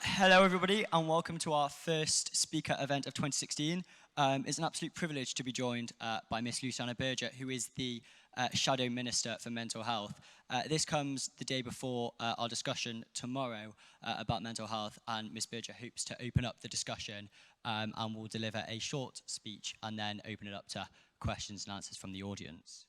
Hello, everybody, and welcome to our first speaker event of 2016. It's an absolute privilege to be joined by Miss Luciana Berger, who is the Shadow Minister for Mental Health. This comes the day before our discussion tomorrow about mental health, and Ms. Berger hopes to open up the discussion and will deliver a short speech and then open it up to questions and answers from the audience.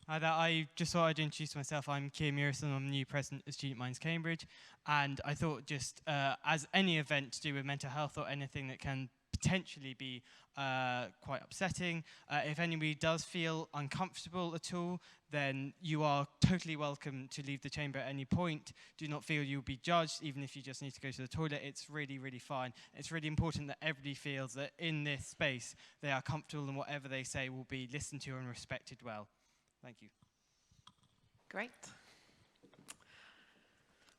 Hi there, I just thought I'd introduce myself. I'm Keir Murison, I'm the new president of Student Minds Cambridge, and I thought just as any event to do with mental health or anything that can potentially be quite upsetting, if anybody does feel uncomfortable at all, then you are totally welcome to leave the chamber at any point. Do not feel you'll be judged, even if you just need to go to the toilet. It's really, really fine. It's really important that everybody feels that in this space they are comfortable and whatever they say will be listened to and respected well. Thank you. Great.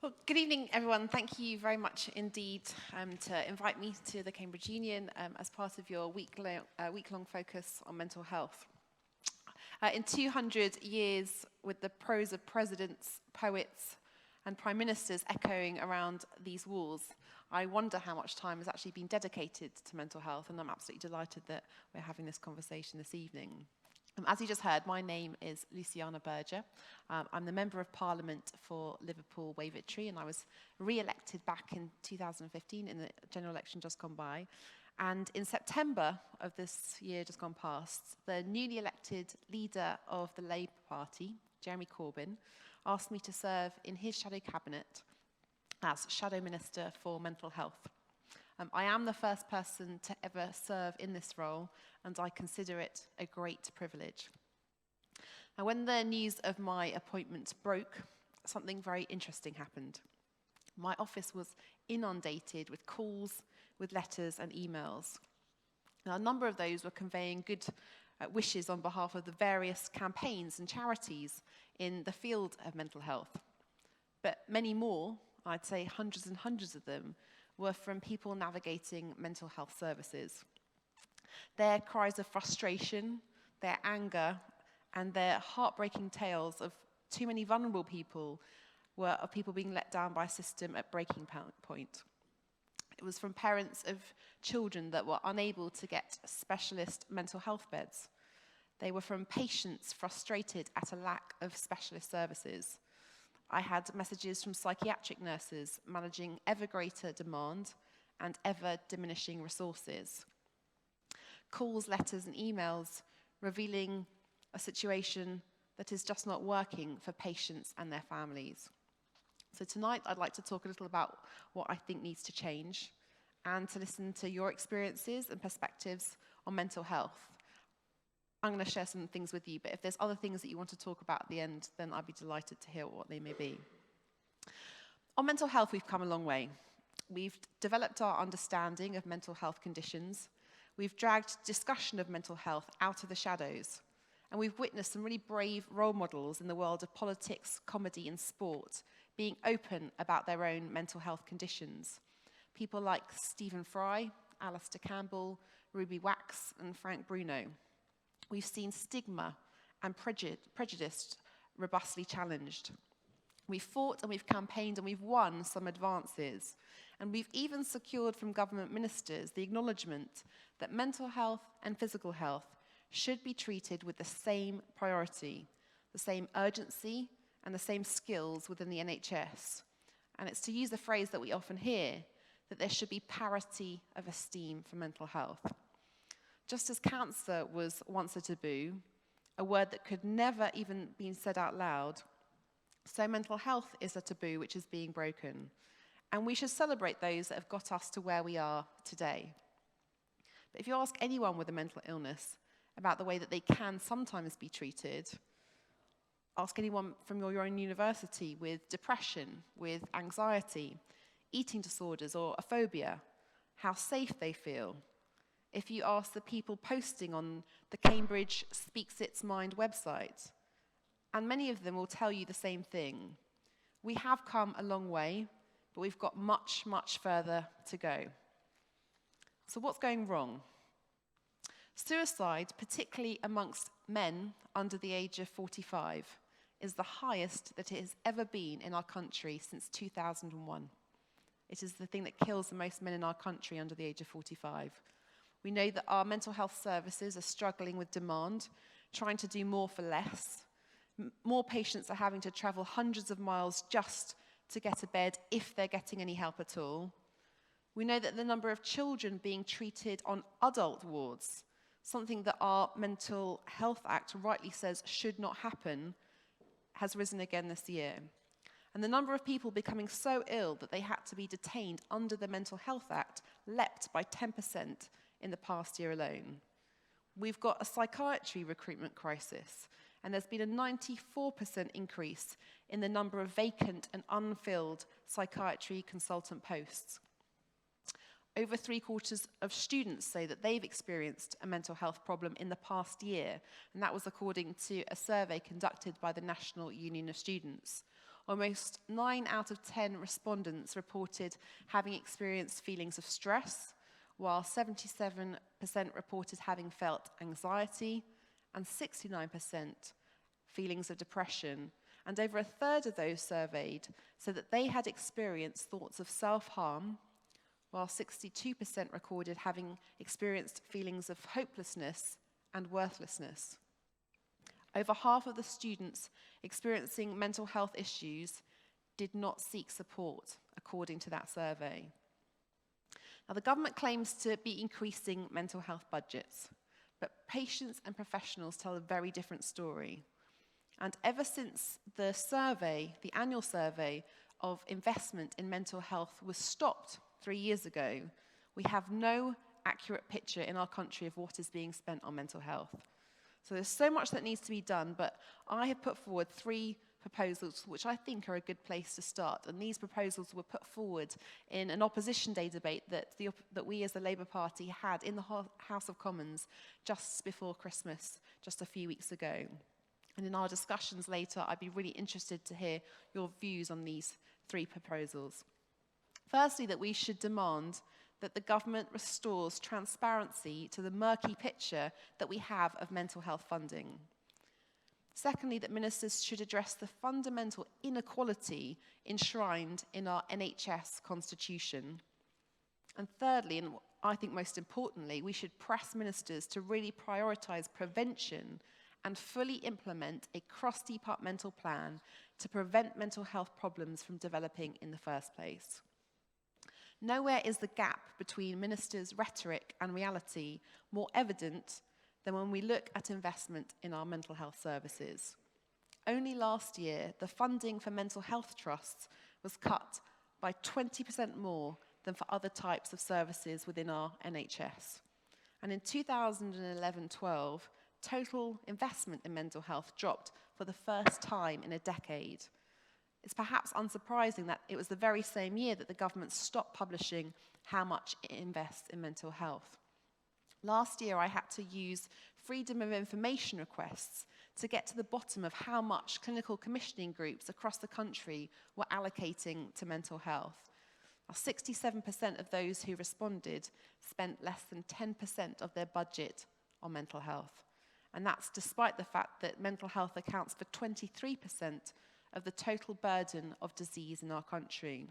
Well, good evening, everyone. Thank you very much indeed to invite me to the Cambridge Union as part of your week-long focus on mental health. In 200 years, with the prose of presidents, poets, and prime ministers echoing around these walls, I wonder how much time has actually been dedicated to mental health, and I'm absolutely delighted that we're having this conversation this evening. As you just heard, my name is Luciana Berger. I'm the Member of Parliament for Liverpool Wavertree, and I was re-elected back in 2015 in the general election just gone by. And in September of this year just gone past, the newly elected leader of the Labour Party, Jeremy Corbyn, asked me to serve in his shadow cabinet as Shadow Minister for Mental Health. I am the first person to ever serve in this role, and I consider it a great privilege. Now, when the news of my appointment broke, something very interesting happened. My office was inundated with calls, with letters and emails. Now, a number of those were conveying good wishes on behalf of the various campaigns and charities in the field of mental health. But many more, I'd say hundreds and hundreds of them, were from people navigating mental health services. Their cries of frustration, their anger, and their heartbreaking tales of too many vulnerable people were of people being let down by a system at breaking point. It was from parents of children that were unable to get specialist mental health beds. They were from patients frustrated at a lack of specialist services. I had messages from psychiatric nurses managing ever greater demand and ever diminishing resources. Calls, letters, and emails revealing a situation that is just not working for patients and their families. So tonight I'd like to talk a little about what I think needs to change and to listen to your experiences and perspectives on mental health. I'm going to share some things with you, but if there's other things that you want to talk about at the end, then I'd be delighted to hear what they may be. On mental health, we've come a long way. We've developed our understanding of mental health conditions. We've dragged discussion of mental health out of the shadows. And we've witnessed some really brave role models in the world of politics, comedy, and sport being open about their own mental health conditions. People like Stephen Fry, Alistair Campbell, Ruby Wax, and Frank Bruno. We've seen stigma and prejudice robustly challenged. We've fought and we've campaigned and we've won some advances. And we've even secured from government ministers the acknowledgement that mental health and physical health should be treated with the same priority, the same urgency, and the same skills within the NHS. And it's to use the phrase that we often hear, that there should be parity of esteem for mental health. Just as cancer was once a taboo, a word that could never even be said out loud, so mental health is a taboo which is being broken. And we should celebrate those that have got us to where we are today. But if you ask anyone with a mental illness about the way that they can sometimes be treated, ask anyone from your own university with depression, with anxiety, eating disorders, or a phobia, how safe they feel. If you ask the people posting on the Cambridge Speaks Its Mind website, and many of them will tell you the same thing. We have come a long way, but we've got much, much further to go. So what's going wrong? Suicide, particularly amongst men under the age of 45, is the highest that it has ever been in our country since 2001. It is the thing that kills the most men in our country under the age of 45. We know that our mental health services are struggling with demand, trying to do more for less. More patients are having to travel hundreds of miles just to get a bed if they're getting any help at all. We know that the number of children being treated on adult wards, something that our Mental Health Act rightly says should not happen, has risen again this year. And the number of people becoming so ill that they had to be detained under the Mental Health Act leapt by 10% in the past year alone. We've got a psychiatry recruitment crisis, and there's been a 94% increase in the number of vacant and unfilled psychiatry consultant posts. Over 3/4 of students say that they've experienced a mental health problem in the past year, and that was according to a survey conducted by the National Union of Students. Almost 9 out of 10 respondents reported having experienced feelings of stress, while 77% reported having felt anxiety, and 69% feelings of depression. And over a third of those surveyed said that they had experienced thoughts of self-harm, while 62% recorded having experienced feelings of hopelessness and worthlessness. Over half of the students experiencing mental health issues did not seek support, according to that survey. Now, the government claims to be increasing mental health budgets, but patients and professionals tell a very different story. And ever since the survey, the annual survey of investment in mental health was stopped 3 years ago, we have no accurate picture in our country of what is being spent on mental health. So there's so much that needs to be done, but I have put forward 3 proposals which I think are a good place to start. And these proposals were put forward in an opposition day debate that we as the Labour Party had in the House of Commons just before Christmas, just a few weeks ago. And in our discussions later, I'd be really interested to hear your views on these 3 proposals. Firstly, that we should demand that the government restores transparency to the murky picture that we have of mental health funding. Secondly, that ministers should address the fundamental inequality enshrined in our Nhs Constitution. And thirdly, and I think most importantly, we should press ministers to really prioritise prevention and fully implement a cross-departmental plan to prevent mental health problems from developing in the first place. Nowhere is the gap between ministers' rhetoric and reality more evident than when we look at investment in our mental health services. Only last year, the funding for mental health trusts was cut by 20% more than for other types of services within our NHS. And in 2011-12, total investment in mental health dropped for the first time in a decade. It's perhaps unsurprising that it was the very same year that the government stopped publishing how much it invests in mental health. Last year, I had to use freedom of information requests to get to the bottom of how much clinical commissioning groups across the country were allocating to mental health. Now, 67% of those who responded spent less than 10% of their budget on mental health. And that's despite the fact that mental health accounts for 23% of the total burden of disease in our country.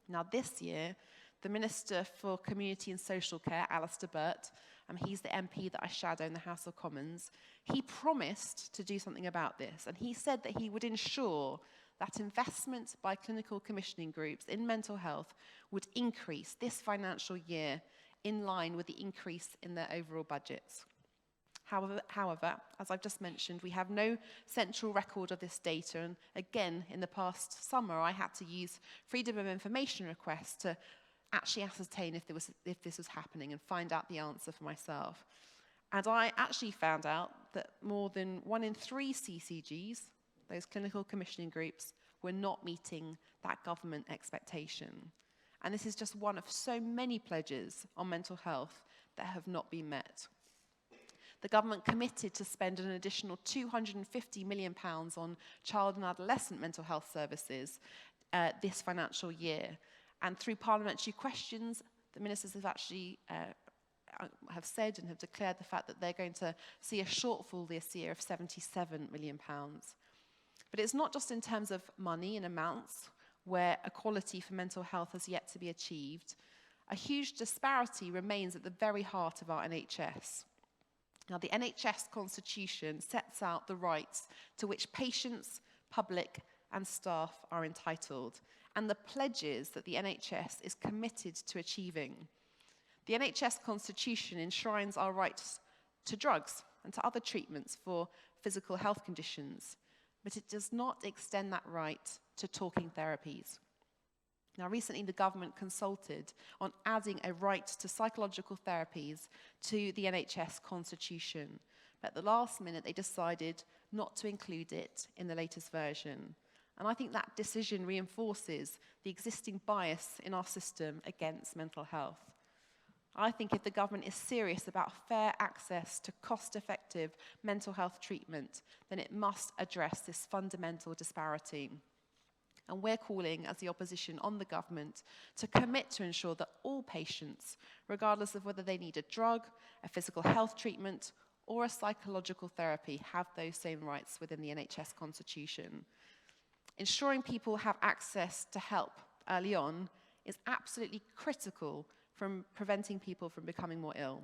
Now, this year, the Minister for Community and Social Care, Alistair Burt, he's the MP that I shadow in the House of Commons, he promised to do something about this, and he said that he would ensure that investment by clinical commissioning groups in mental health would increase this financial year in line with the increase in their overall budgets. However, as I've just mentioned, we have no central record of this data, and again, in the past summer, I had to use freedom of information requests to actually ascertain if this was happening and find out the answer for myself. And I actually found out that more than 1 in 3 CCGs, those clinical commissioning groups, were not meeting that government expectation. And this is just one of so many pledges on mental health that have not been met. The government committed to spend an additional £250 million on child and adolescent mental health services this financial year. And through parliamentary questions, the ministers have actually have said and have declared the fact that they're going to see a shortfall this year of £77 million. But it's not just in terms of money and amounts. where equality for mental health has yet to be achieved, a huge disparity remains at the very heart of our NHS. Now, the NHS Constitution sets out the rights to which patients, public, and staff are entitled, and the pledges that the NHS is committed to achieving. The NHS Constitution enshrines our rights to drugs and to other treatments for physical health conditions, but it does not extend that right to talking therapies. Now, recently the government consulted on adding a right to psychological therapies to the NHS Constitution, but at the last minute they decided not to include it in the latest version. And I think that decision reinforces the existing bias in our system against mental health. I think if the government is serious about fair access to cost-effective mental health treatment, then it must address this fundamental disparity. And we're calling, as the opposition, on the government to commit to ensure that all patients, regardless of whether they need a drug, a physical health treatment, or a psychological therapy, have those same rights within the NHS Constitution. Ensuring people have access to help early on is absolutely critical from preventing people from becoming more ill.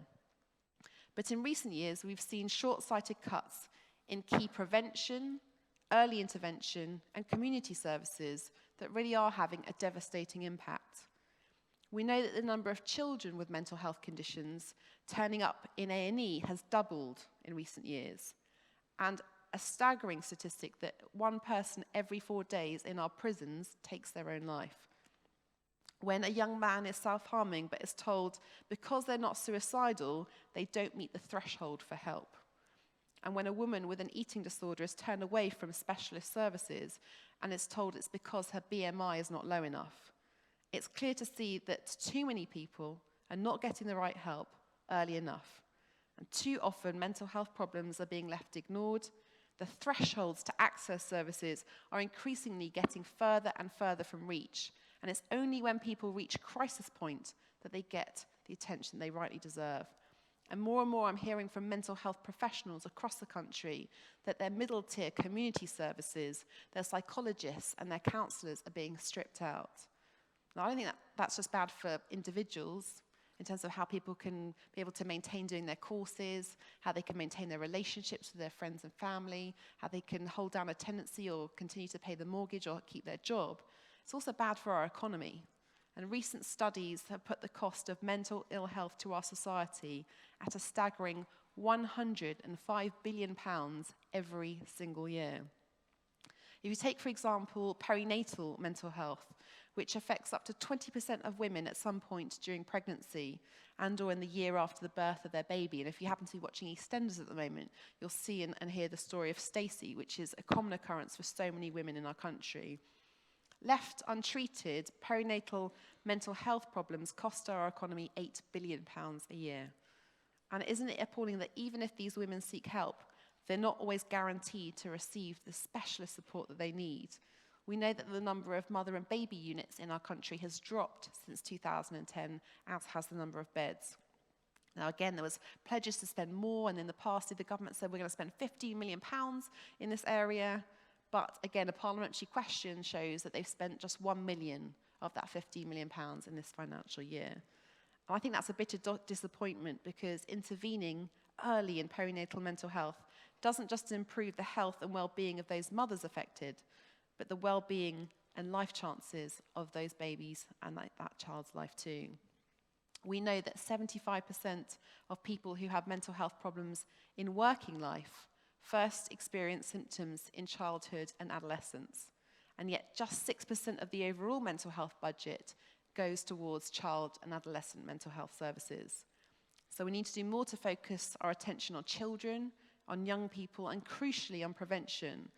But in recent years, we've seen short-sighted cuts in key prevention, early intervention, and community services that really are having a devastating impact. We know that the number of children with mental health conditions turning up in A&E has doubled in recent years, and a staggering statistic that one person every 4 days in our prisons takes their own life. When a young man is self-harming but is told because they're not suicidal, they don't meet the threshold for help. And when a woman with an eating disorder is turned away from specialist services and is told it's because her BMI is not low enough, it's clear to see that too many people are not getting the right help early enough. And too often, mental health problems are being left ignored. The thresholds to access services are increasingly getting further and further from reach. And it's only when people reach crisis point that they get the attention they rightly deserve. And more I'm hearing from mental health professionals across the country that their middle tier community services, their psychologists and their counsellors are being stripped out. Now, I don't think that's just bad for individuals in terms of how people can be able to maintain doing their courses, how they can maintain their relationships with their friends and family, how they can hold down a tenancy or continue to pay the mortgage or keep their job. It's also bad for our economy. And recent studies have put the cost of mental ill health to our society at a staggering £105 billion every single year. If you take, for example, perinatal mental health, which affects up to 20% of women at some point during pregnancy and or in the year after the birth of their baby. And if you happen to be watching EastEnders at the moment, you'll see and hear the story of Stacey, which is a common occurrence for so many women in our country. Left untreated, perinatal mental health problems cost our economy £8 billion a year. And isn't it appalling that even if these women seek help, they're not always guaranteed to receive the specialist support that they need? We know that the number of mother and baby units in our country has dropped since 2010, as has the number of beds. Now, again, there was pledges to spend more, and in the past, the government said we're going to spend £15 million in this area. But again, a parliamentary question shows that they've spent just £1 million of that £15 million in this financial year. And I think that's a bit of disappointment, because intervening early in perinatal mental health doesn't just improve the health and well-being of those mothers affected, but the well-being and life chances of those babies and that child's life too. We know that 75% of people who have mental health problems in working life first experience symptoms in childhood and adolescence, and yet just 6% of the overall mental health budget goes towards child and adolescent mental health services. So we need to do more to focus our attention on children, on young people, and crucially on prevention.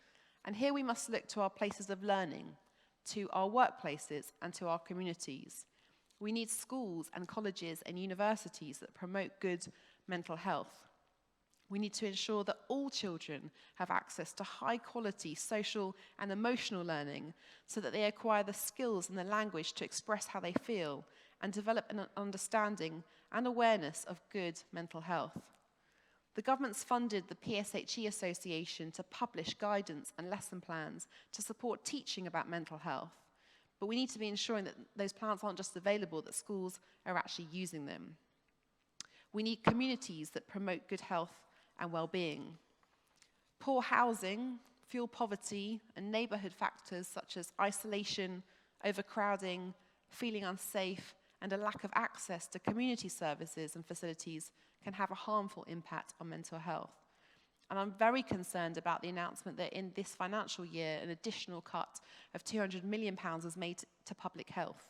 And here we must look to our places of learning, to our workplaces and to our communities. We need schools and colleges and universities that promote good mental health. We need to ensure that all children have access to high-quality social and emotional learning so that they acquire the skills and the language to express how they feel and develop an understanding and awareness of good mental health. The government's funded the PSHE Association to publish guidance and lesson plans to support teaching about mental health. But we need to be ensuring that those plans aren't just available, that schools are actually using them. We need communities that promote good health and well-being. Poor housing, fuel poverty, and neighbourhood factors such as isolation, overcrowding, feeling unsafe, and a lack of access to community services and facilities can have a harmful impact on mental health. And I'm very concerned about the announcement that in this financial year, an additional cut of £200 million was made to public health.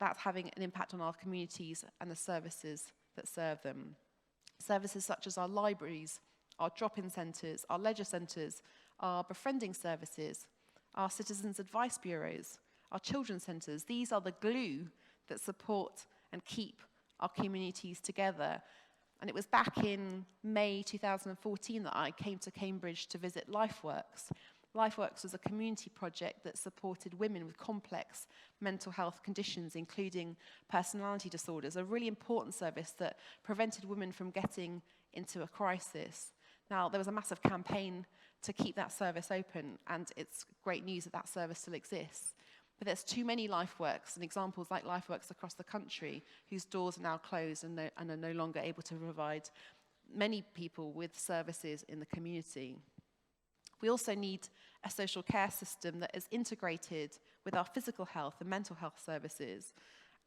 That's having an impact on our communities and the services that serve them. Services such as our libraries, our drop-in centres, our leisure centres, our befriending services, our citizens' advice bureaus, our children's centres. These are the glue that support and keep our communities together. And it was back in May 2014 that I came to Cambridge to visit LifeWorks. LifeWorks was a community project that supported women with complex mental health conditions, including personality disorders, a really important service that prevented women from getting into a crisis. Now, there was a massive campaign to keep that service open, and it's great news that that service still exists. But there's too many LifeWorks and examples like LifeWorks across the country whose doors are now closed and are no longer able to provide many people with services in the community. We also need a social care system that is integrated with our physical health and mental health services.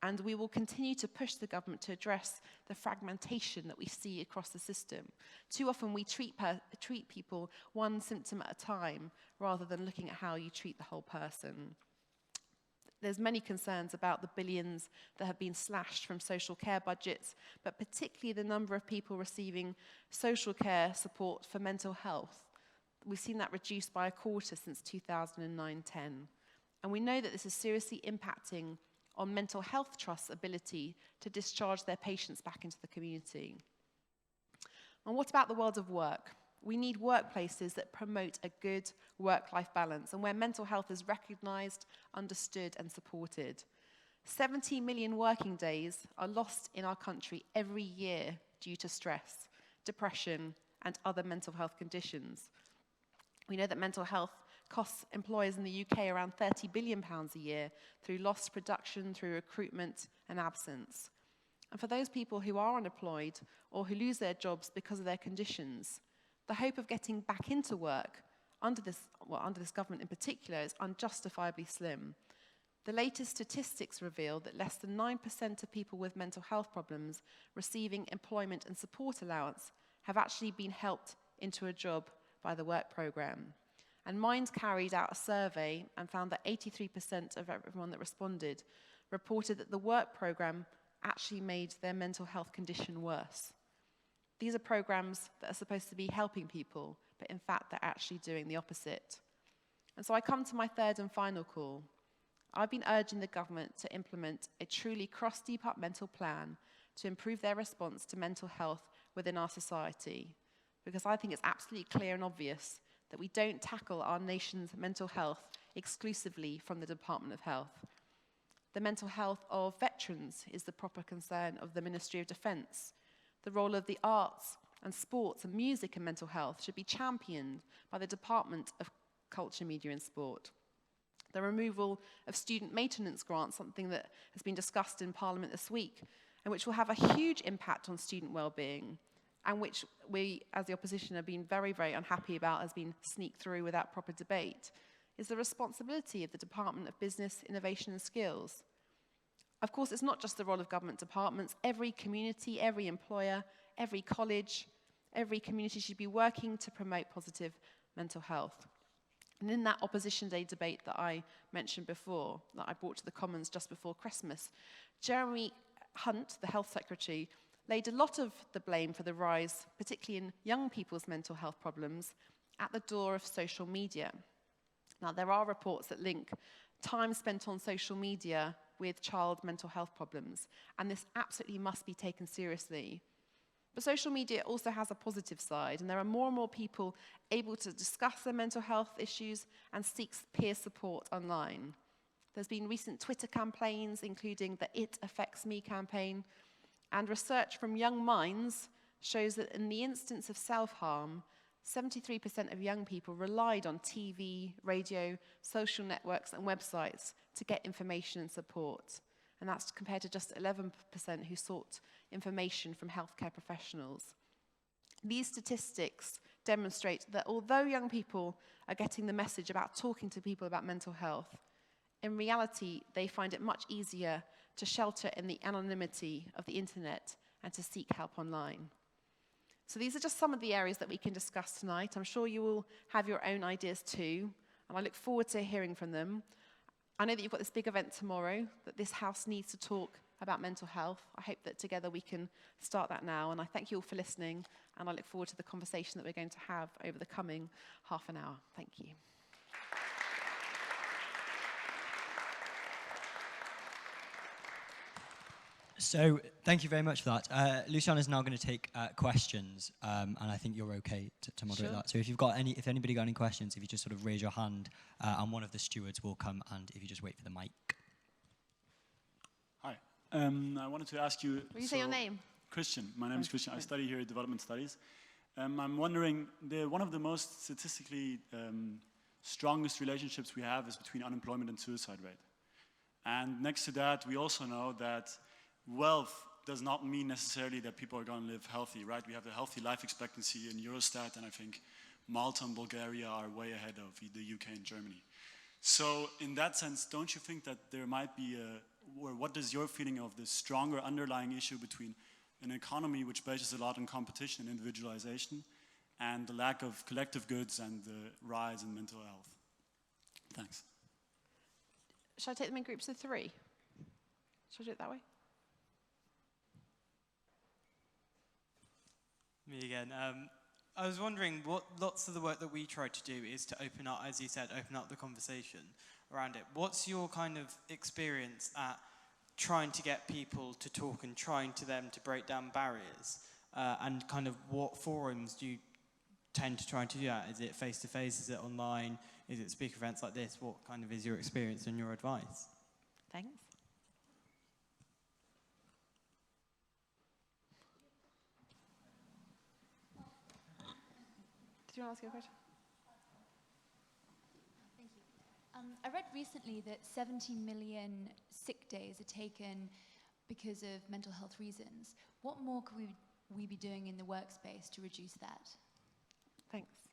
And we will continue to push the government to address the fragmentation that we see across the system. Too often we treat people one symptom at a time rather than looking at how you treat the whole person. There's many concerns about the billions that have been slashed from social care budgets, but particularly the number of people receiving social care support for mental health. We've seen that reduced by a quarter since 2009-10. And we know that this is seriously impacting on mental health trusts' ability to discharge their patients back into the community. And what about the world of work? We need workplaces that promote a good work-life balance and where mental health is recognised, understood and supported. 70 million working days are lost in our country every year due to stress, depression and other mental health conditions. We know that mental health costs employers in the UK around £30 billion a year through lost production, through recruitment and absence. And for those people who are unemployed or who lose their jobs because of their conditions, the hope of getting back into work under this government in particular is unjustifiably slim. The latest statistics reveal that less than 9% of people with mental health problems receiving employment and support allowance have actually been helped into a job by the work programme. And Minds carried out a survey and found that 83% of everyone that responded reported that the work programme actually made their mental health condition worse. These are programs that are supposed to be helping people, but in fact they're actually doing the opposite. And so I come to my third and final call. I've been urging the government to implement a truly cross-departmental plan to improve their response to mental health within our society, because I think it's absolutely clear and obvious that we don't tackle our nation's mental health exclusively from the Department of Health. The mental health of veterans is the proper concern of the Ministry of Defence. The role of the arts and sports and music and mental health should be championed by the Department of Culture, Media and Sport. The removal of student maintenance grants, something that has been discussed in Parliament this week, and which will have a huge impact on student well-being, and which we, as the opposition, have been very, very unhappy about, has been sneaked through without proper debate, is the responsibility of the Department of Business, Innovation and Skills. Of course, it's not just the role of government departments. Every community, every employer, every college, every community should be working to promote positive mental health. And in that Opposition Day debate that I mentioned before, that I brought to the Commons just before Christmas, Jeremy Hunt, the Health Secretary, laid a lot of the blame for the rise, particularly in young people's mental health problems, at the door of social media. Now, there are reports that link time spent on social media with child mental health problems, and this absolutely must be taken seriously. But social media also has a positive side, and there are more and more people able to discuss their mental health issues and seek peer support online. There's been recent Twitter campaigns, including the It Affects Me campaign, and research from Young Minds shows that in the instance of self-harm, 73% of young people relied on TV, radio, social networks and websites to get information and support. And that's compared to just 11% who sought information from healthcare professionals. These statistics demonstrate that although young people are getting the message about talking to people about mental health, in reality, they find it much easier to shelter in the anonymity of the internet and to seek help online. So these are just some of the areas that we can discuss tonight. I'm sure you will have your own ideas too, and I look forward to hearing from them. I know that you've got this big event tomorrow, that this house needs to talk about mental health. I hope that together we can start that now, and I thank you all for listening, and I look forward to the conversation that we're going to have over the coming half an hour. Thank you. So thank you very much for that. Luciana is now going to take questions, and I think you're okay to moderate that. So if anybody got any questions, if you just sort of raise your hand, and one of the stewards will come, and if you just wait for the mic. Hi. I wanted to ask you... Will you say your name? Christian. My name is Christian. I study here at Development Studies. I'm wondering, one of the most statistically strongest relationships we have is between unemployment and suicide rate. And next to that, we also know that wealth does not mean necessarily that people are going to live healthy, right? We have the healthy life expectancy in Eurostat, and I think Malta and Bulgaria are way ahead of the UK and Germany. So in that sense, don't you think that there might be or what is your feeling of the stronger underlying issue between an economy which bases a lot on competition and individualization and the lack of collective goods and the rise in mental health? Thanks. Shall I take them in groups of 3? Shall I do it that way? Me again. I was wondering what lots of the work that we try to do is to open up, as you said, open up the conversation around it. What's your kind of experience at trying to get people to talk and trying to them to break down barriers? And kind of what forums do you tend to try to do that? Is it face-to-face? Is it online? Is it speaker events like this? What kind of is your experience and your advice? Thanks. Do you want to ask your question? Thank you. I read recently that 70 million sick days are taken because of mental health reasons. What more could we be doing in the workspace to reduce that? Thanks.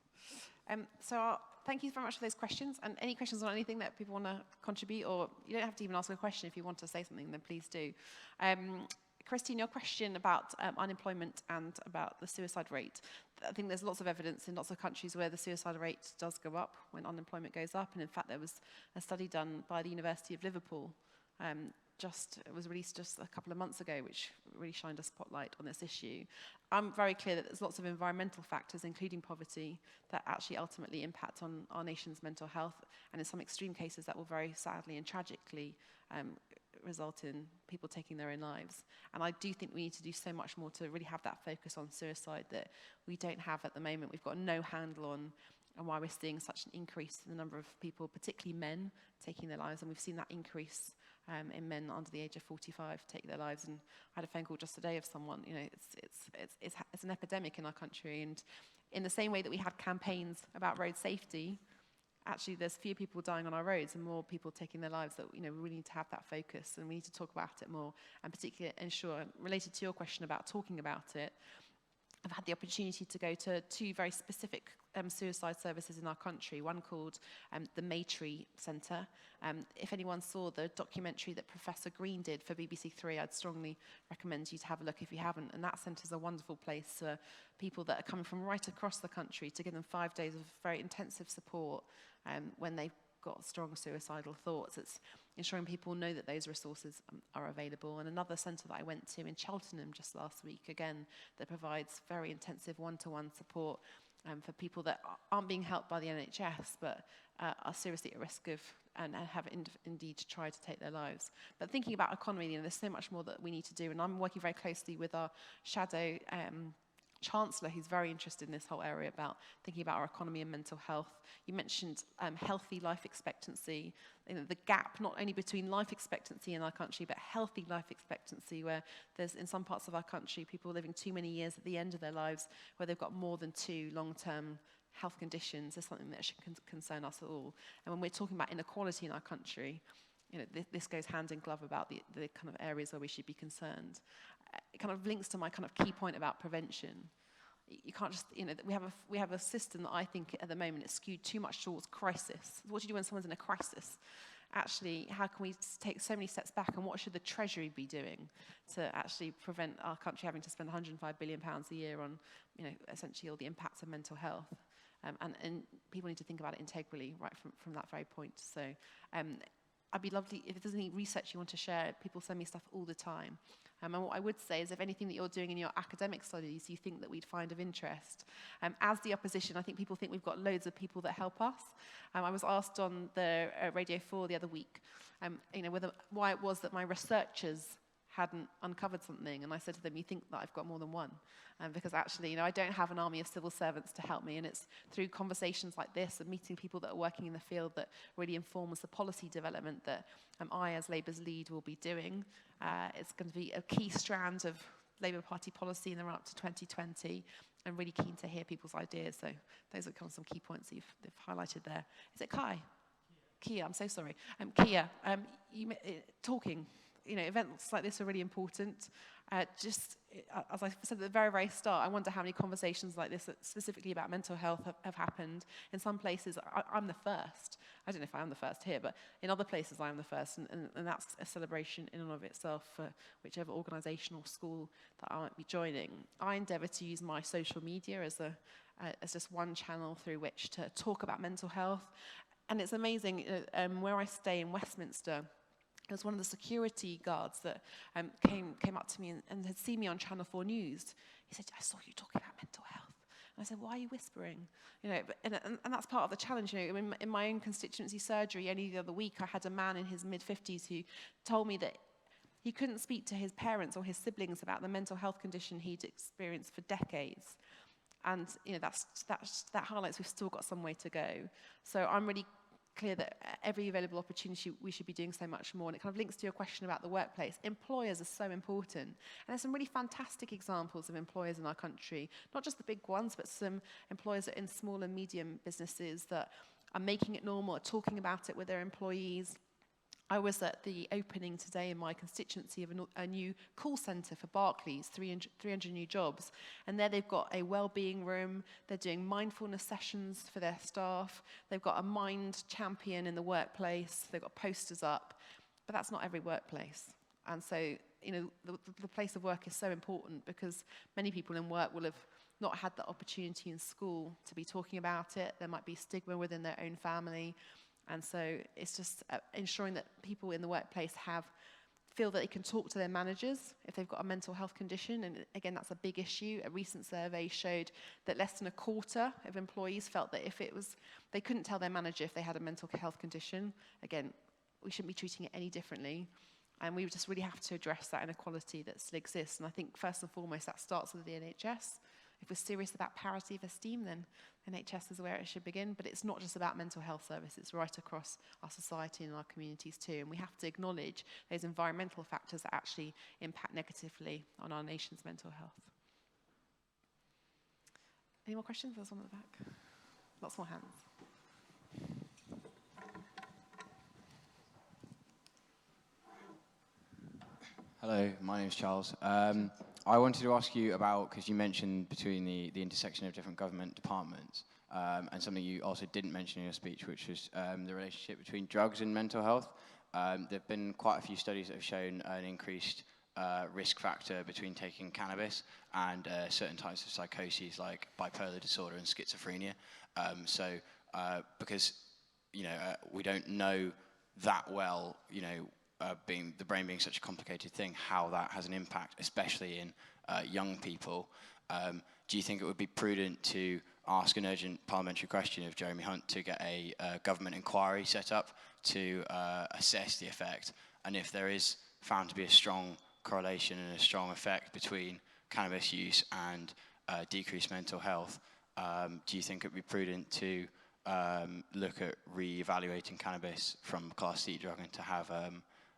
So thank you very much for those questions. And any questions on anything that people want to contribute, or you don't have to even ask a question. If you want to say something, then please do. Christine, your question about unemployment and about the suicide rate. I think there's lots of evidence in lots of countries where the suicide rate does go up when unemployment goes up. And in fact, there was a study done by the University of Liverpool, it was released just a couple of months ago, which really shined a spotlight on this issue. I'm very clear that there's lots of environmental factors, including poverty, that actually ultimately impact on our nation's mental health. And in some extreme cases, that will very sadly and tragically result in people taking their own lives. And I do think we need to do so much more to really have that focus on suicide that we don't have at the moment. We've got no handle on why we're seeing such an increase in the number of people, particularly men, taking their lives. And we've seen that increase in men under the age of 45 take their lives. And I had a phone call just today of someone, it's an epidemic in our country. And in the same way that we had campaigns about road safety, actually there's fewer people dying on our roads and more people taking their lives. That we really need to have that focus, and we need to talk about it more, and particularly ensure, related to your question about talking about it, I've had the opportunity to go to 2 very specific suicide services in our country, one called the Wavertree Centre. If anyone saw the documentary that Professor Green did for BBC Three, I'd strongly recommend you to have a look if you haven't. And that centre is a wonderful place for people that are coming from right across the country to give them 5 days of very intensive support when they've got strong suicidal thoughts. It's ensuring people know that those resources are available. And another centre that I went to in Cheltenham just last week, again, that provides very intensive one-to-one support for people that aren't being helped by the NHS, but are seriously at risk of and have indeed tried to take their lives. But thinking about economy, there's so much more that we need to do. And I'm working very closely with our shadow Chancellor who's very interested in this whole area about thinking about our economy and mental health. You mentioned healthy life expectancy, the gap not only between life expectancy in our country, but healthy life expectancy, where there's, in some parts of our country, people living too many years at the end of their lives, where they've got more than 2 long-term health conditions, is something that should concern us all. And when we're talking about inequality in our country, this goes hand in glove about the kind of areas where we should be concerned. It kind of links to my kind of key point about prevention. You can't just, we have a system that I think at the moment is skewed too much towards crisis. What do you do when someone's in a crisis? Actually, how can we take so many steps back, and what should the Treasury be doing to actually prevent our country having to spend £105 billion a year on, essentially all the impacts of mental health? And people need to think about it integrally right from that very point. So I'd be lovely, if there's any research you want to share, people send me stuff all the time. And what I would say is if anything that you're doing in your academic studies you think that we'd find of interest. As the opposition, I think people think we've got loads of people that help us. I was asked on the Radio 4 the other week, why it was that my researchers hadn't uncovered something, and I said to them, you think that I've got more than one? Because actually, I don't have an army of civil servants to help me, and it's through conversations like this and meeting people that are working in the field that really informs the policy development that I, as Labour's lead, will be doing. It's going to be a key strand of Labour Party policy in the run-up to 2020, and really keen to hear people's ideas. So those are kind of some key points that they've highlighted there. Is it Kai? Kia, I'm so sorry. Kia, talking. Events like this are really important. As I said at the very, very start, I wonder how many conversations like this, specifically about mental health, have happened. In some places, I'm the first. I don't know if I am the first here, but in other places, I am the first, and that's a celebration in and of itself for whichever organisation or school that I might be joining. I endeavour to use my social media as just one channel through which to talk about mental health. And it's amazing, where I stay in Westminster, it was one of the security guards that came up to me and had seen me on Channel 4 News. He said, I saw you talking about mental health. And I said, why are you whispering? And that's part of the challenge. In my own constituency surgery, only the other week, I had a man in his mid-50s who told me that he couldn't speak to his parents or his siblings about the mental health condition he'd experienced for decades. And that highlights we've still got some way to go. So I'm really clear that every available opportunity we should be doing so much more, and it kind of links to your question about the workplace. Employers are so important, and there's some really fantastic examples of employers in our country, not just the big ones, but some employers in small and medium businesses that are making it normal, are talking about it with their employees. I was at the opening today in my constituency of a new call centre for Barclays, 300 new jobs. And there they've got a wellbeing room, they're doing mindfulness sessions for their staff, they've got a mind champion in the workplace, they've got posters up, but that's not every workplace. And so, the place of work is so important because many people in work will have not had the opportunity in school to be talking about it. There might be stigma within their own family. And so it's just ensuring that people in the workplace feel that they can talk to their managers if they've got a mental health condition. And again, that's a big issue. A recent survey showed that less than a quarter of employees felt that they couldn't tell their manager if they had a mental health condition. Again, we shouldn't be treating it any differently. And we just really have to address that inequality that still exists. And I think first and foremost, that starts with the NHS. If we're serious about parity of esteem, then NHS is where it should begin. But it's not just about mental health services. It's right across our society and our communities too. And we have to acknowledge those environmental factors that actually impact negatively on our nation's mental health. Any more questions? There's one at the back. Lots more hands. Hello, my name is Charles. I wanted to ask you about, because you mentioned between the intersection of different government departments, and something you also didn't mention in your speech, which was the relationship between drugs and mental health. There have been quite a few studies that have shown an increased risk factor between taking cannabis and certain types of psychoses like bipolar disorder and schizophrenia. Because we don't know that well, the brain being such a complicated thing, how that has an impact, especially in young people. Do you think it would be prudent to ask an urgent parliamentary question of Jeremy Hunt to get a government inquiry set up to assess the effect? And if there is found to be a strong correlation and a strong effect between cannabis use and decrease mental health, do you think it would be prudent to look at re-evaluating cannabis from Class C drug and to have a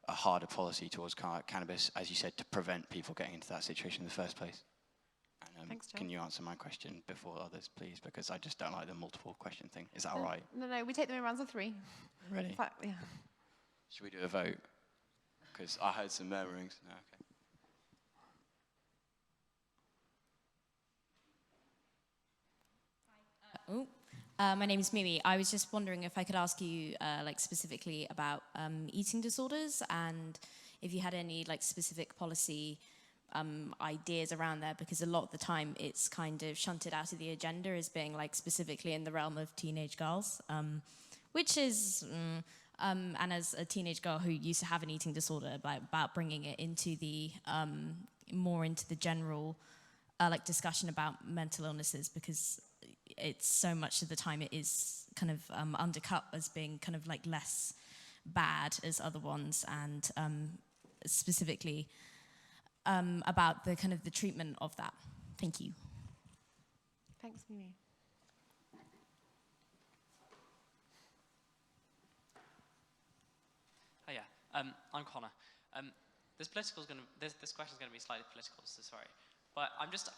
harder policy towards cannabis, as you said, to prevent people getting into that situation in the first place? And, Thanks, John. can you answer my question before others, please? Because I just don't like the multiple question thing. Is that all right? No, we take them in rounds of 3. Ready? In fact, yeah. Should we do a vote? Because I heard some murmurings. No, okay. My name is Mimi. I was just wondering if I could ask you, like, specifically about eating disorders, and if you had any, like, specific policy ideas around there, because a lot of the time it's kind of shunted out of the agenda as being, like, specifically in the realm of teenage girls, which is, and as a teenage girl who used to have an eating disorder, about bringing it into the, more into the general, like, discussion about mental illnesses, because it's so much of the time it is kind of undercut as being kind of like less bad as other ones, and specifically about the kind of the treatment of that. Thank you. Thanks, Mimi. Hiya, I'm Connor. This question's going to be slightly political, so sorry. But I'm just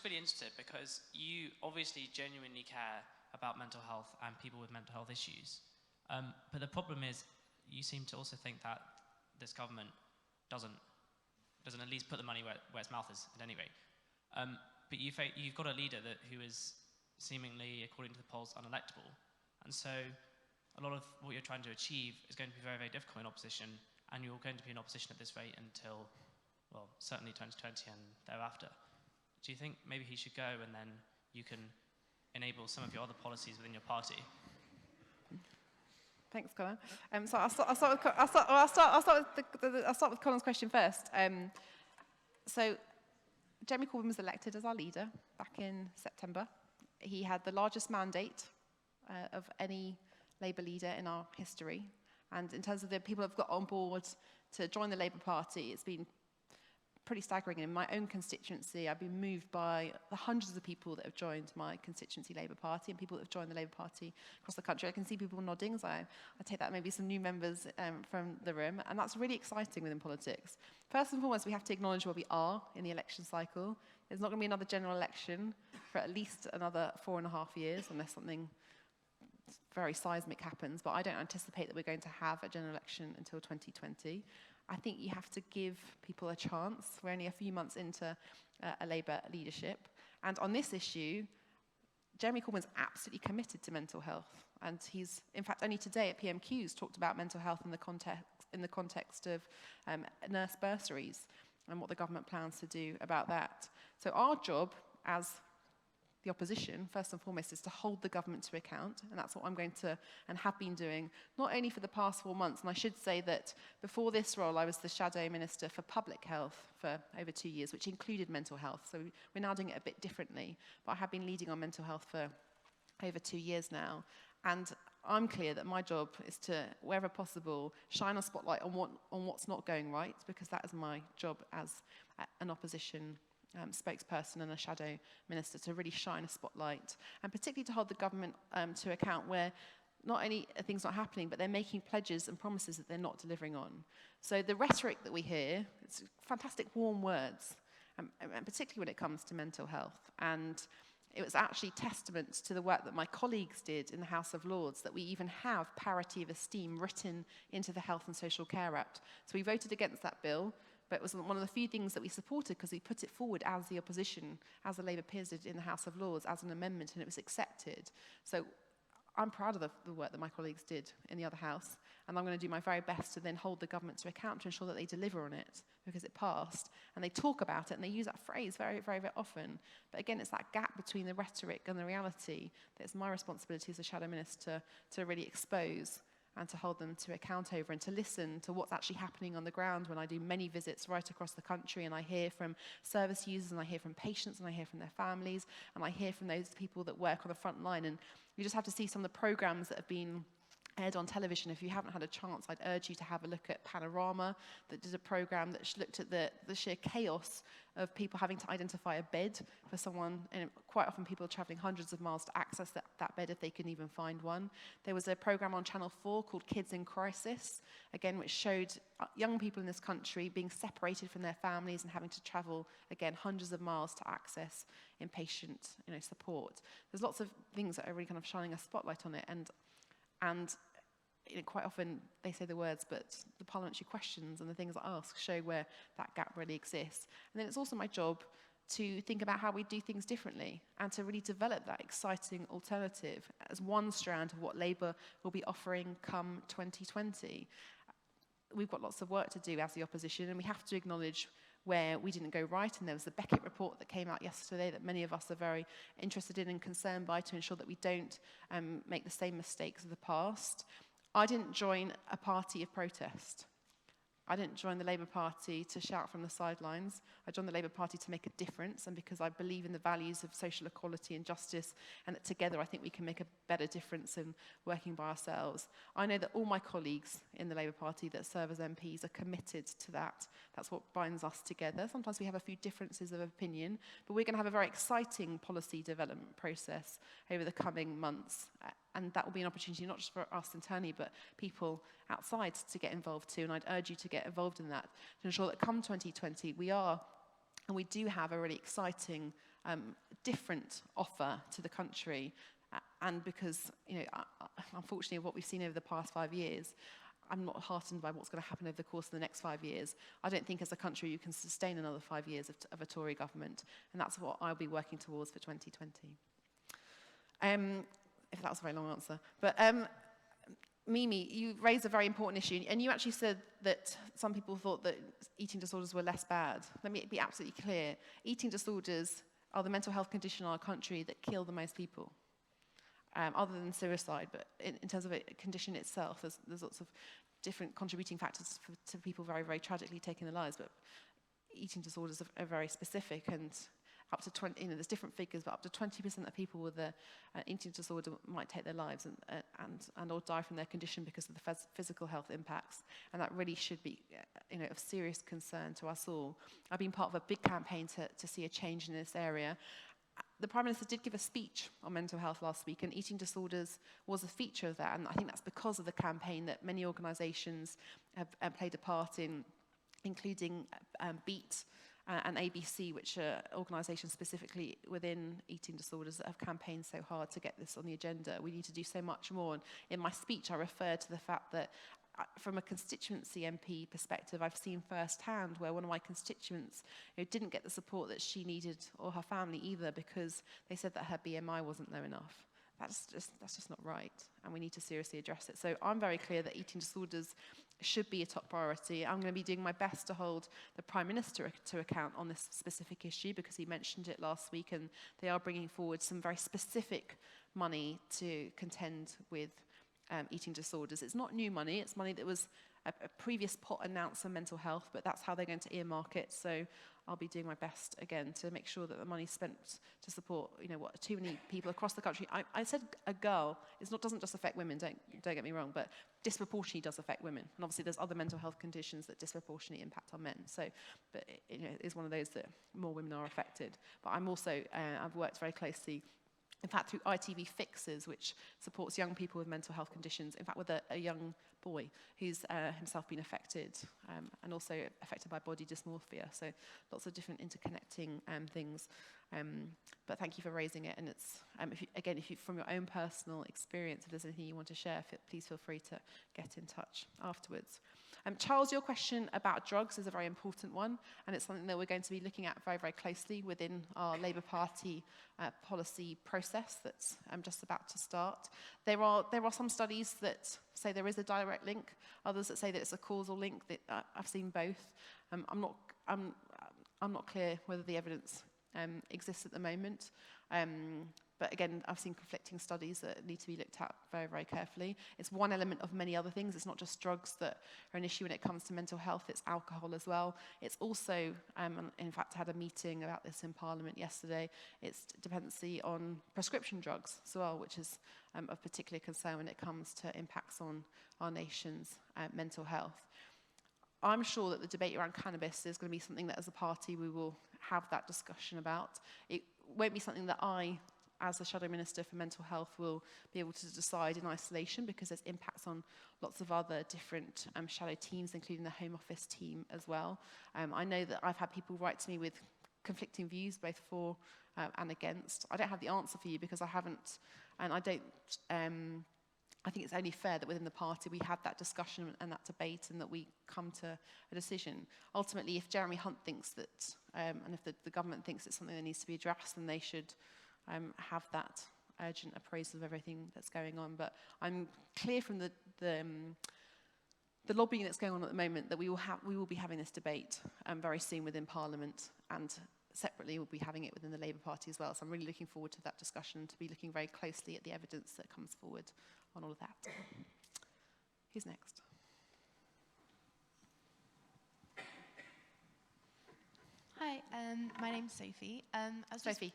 really interested because you obviously genuinely care about mental health and people with mental health issues. But the problem is, you seem to also think that this government doesn't at least put the money where its mouth is, at any rate. But you've got a leader who is seemingly, according to the polls, unelectable. And so a lot of what you're trying to achieve is going to be very, very difficult in opposition, and you're going to be in opposition at this rate until, well, certainly 2020 and thereafter. Do you think maybe he should go, and then you can enable some of your other policies within your party? Thanks, Connor. So I'll start with Connor's question first. So Jeremy Corbyn was elected as our leader back in September. He had the largest mandate of any Labour leader in our history. And in terms of the people who have got on board to join the Labour Party, it's been pretty staggering. In my own constituency, I've been moved by the hundreds of people that have joined my constituency Labour Party and people that have joined the Labour Party across the country. I can see people nodding, so I take that maybe some new members from the room, and that's really exciting within politics. First and foremost, we have to acknowledge where we are in the election cycle. There's not going to be another general election for at least another 4.5 years, unless something very seismic happens, but I don't anticipate that we're going to have a general election until 2020. I think you have to give people a chance. We're only a few months into a Labour leadership. And on this issue, Jeremy Corbyn's absolutely committed to mental health. And he's, in fact, only today at PMQs talked about mental health in the context of nurse bursaries and what the government plans to do about that. So our job as the opposition, first and foremost, is to hold the government to account, and that's what I'm going to and have been doing, not only for the past 4 months, and I should say that before this role, I was the Shadow Minister for Public Health for over 2 years, which included mental health, so we're now doing it a bit differently, but I have been leading on mental health for over 2 years now, and I'm clear that my job is to, wherever possible, shine a spotlight on what's not going right, because that is my job as an opposition spokesperson and a shadow minister, to really shine a spotlight, and particularly to hold the government to account where not only are things not happening, but they're making pledges and promises that they're not delivering on. So the rhetoric that we hear, it's fantastic warm words, and particularly when it comes to mental health. And it was actually testament to the work that my colleagues did in the House of Lords that we even have parity of esteem written into the Health and Social Care Act. So we voted against that bill, but it was one of the few things that we supported because we put it forward as the opposition, as the Labour peers did in the House of Lords, as an amendment, and it was accepted. So I'm proud of the work that my colleagues did in the other house, and I'm going to do my very best to then hold the government to account to ensure that they deliver on it, because it passed, and they talk about it, and they use that phrase very, very, very often. But again, it's that gap between the rhetoric and the reality that it's my responsibility as a Shadow Minister to really expose and to hold them to account over, and to listen to what's actually happening on the ground when I do many visits right across the country, and I hear from service users, and I hear from patients, and I hear from their families, and I hear from those people that work on the front line. And you just have to see some of the programs that have been aired on television. If you haven't had a chance, I'd urge you to have a look at Panorama, that did a program that looked at the sheer chaos of people having to identify a bed for someone, and quite often people are traveling hundreds of miles to access that bed if they can even find one. There was a program on Channel 4 called Kids in Crisis, again, which showed young people in this country being separated from their families and having to travel, again, hundreds of miles to access inpatient, support. There's lots of things that are really kind of shining a spotlight on it, and quite often they say the words, but the parliamentary questions and the things I ask show where that gap really exists. And then it's also my job to think about how we do things differently and to really develop that exciting alternative as one strand of what Labour will be offering come 2020. We've got lots of work to do as the opposition, and we have to acknowledge where we didn't go right, and there was the Beckett report that came out yesterday that many of us are very interested in and concerned by, to ensure that we don't make the same mistakes of the past. I didn't join a party of protest. I didn't join the Labour Party to shout from the sidelines. I joined the Labour Party to make a difference, and because I believe in the values of social equality and justice, and that together I think we can make a better difference in working by ourselves. I know that all my colleagues in the Labour Party that serve as MPs are committed to that. That's what binds us together. Sometimes we have a few differences of opinion, but we're going to have a very exciting policy development process over the coming months. And that will be an opportunity not just for us internally, but people outside to get involved too. And I'd urge you to get involved in that to ensure that come 2020, we do have a really exciting, different offer to the country. And because, unfortunately, of what we've seen over the past 5 years, I'm not heartened by what's going to happen over the course of the next 5 years. I don't think as a country you can sustain another 5 years of a Tory government. And that's what I'll be working towards for 2020. If that was a very long answer. But Mimi, you raised a very important issue, and you actually said that some people thought that eating disorders were less bad. Let me be absolutely clear. Eating disorders are the mental health condition in our country that kill the most people, other than suicide. But in terms of a condition itself, there's lots of different contributing factors to people very, very tragically taking their lives. But eating disorders are very specific, and up to 20, there's different figures, but up to 20% of people with an eating disorder might take their lives and or die from their condition because of the physical health impacts. And that really should be, of serious concern to us all. I've been part of a big campaign to see a change in this area. The Prime Minister did give a speech on mental health last week, and eating disorders was a feature of that. And I think that's because of the campaign that many organisations have played a part in, including BEAT, and ABC, which are organisations specifically within eating disorders that have campaigned so hard to get this on the agenda. We need to do so much more. And in my speech, I referred to the fact that from a constituency MP perspective, I've seen firsthand where one of my constituents didn't get the support that she needed, or her family either, because they said that her BMI wasn't low enough. That's just not right, and we need to seriously address it. So I'm very clear that eating disorders should be a top priority. I'm going to be doing my best to hold the Prime Minister to account on this specific issue, because he mentioned it last week, and they are bringing forward some very specific money to contend with eating disorders. It's not new money, it's money that was a previous pot announced for mental health, but that's how they're going to earmark it. So I'll be doing my best, again, to make sure that the money's spent to support, too many people across the country. I said a girl. Doesn't just affect women, don't get me wrong, but disproportionately does affect women. And obviously there's other mental health conditions that disproportionately impact on men. So, but it is one of those that more women are affected. But I'm also, I've worked very closely, in fact, through ITV Fixes, which supports young people with mental health conditions, in fact, with a young boy who's himself been affected, and also affected by body dysmorphia. So lots of different interconnecting things. But thank you for raising it. And it's, if you, from your own personal experience, if there's anything you want to share, please feel free to get in touch afterwards. Charles, your question about drugs is a very important one, and it's something that we're going to be looking at very, very closely within our Labour Party policy process that's just about to start. There are some studies that say there is a direct link, others that say that it's a causal link. I've seen both. I'm not clear whether the evidence exists at the moment. But again, I've seen conflicting studies that need to be looked at very, very carefully. It's one element of many other things. It's not just drugs that are an issue when it comes to mental health, it's alcohol as well. It's also, in fact, I had a meeting about this in Parliament yesterday, it's dependency on prescription drugs as well, which is of particular concern when it comes to impacts on our nation's mental health. I'm sure that the debate around cannabis is going to be something that as a party we will have that discussion about. It won't be something that I, as the Shadow Minister for Mental Health, will be able to decide in isolation, because there's impacts on lots of other different shadow teams, including the Home Office team as well. I know that I've had people write to me with conflicting views, both for and against. I don't have the answer for you because I haven't, and I don't, I think it's only fair that within the party we have that discussion and that debate and that we come to a decision. Ultimately, if Jeremy Hunt thinks that, and if the government thinks it's something that needs to be addressed, then they should have that urgent appraisal of everything that's going on. But I'm clear from the lobbying that's going on at the moment that we will be having this debate very soon within Parliament, and separately we'll be having it within the Labour Party as well. So I'm really looking forward to that discussion, to be looking very closely at the evidence that comes forward on all of that. Who's next? Hi, my name's Sophie. Sophie.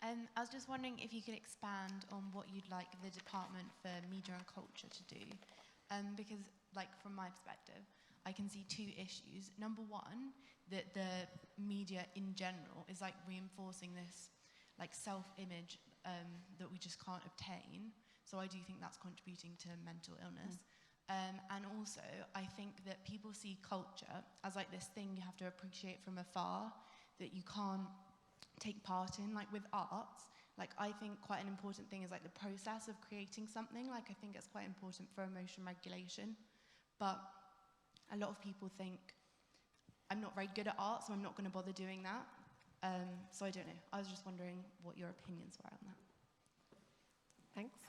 I was just wondering if you could expand on what you'd like the Department for Media and Culture to do. Because, like, from my perspective, I can see two issues. Number one, that the media in general is, like, reinforcing this, like, self-image that we just can't obtain. So I do think that's contributing to mental illness. And also, I think that people see culture as, like, this thing you have to appreciate from afar, that you can't take part in. Like with arts, like I think quite an important thing is like the process of creating something. Like I think it's quite important for emotion regulation, but a lot of people think I'm not very good at art, so I'm not going to bother doing that. So I don't know. I was just wondering what your opinions were on that. Thanks.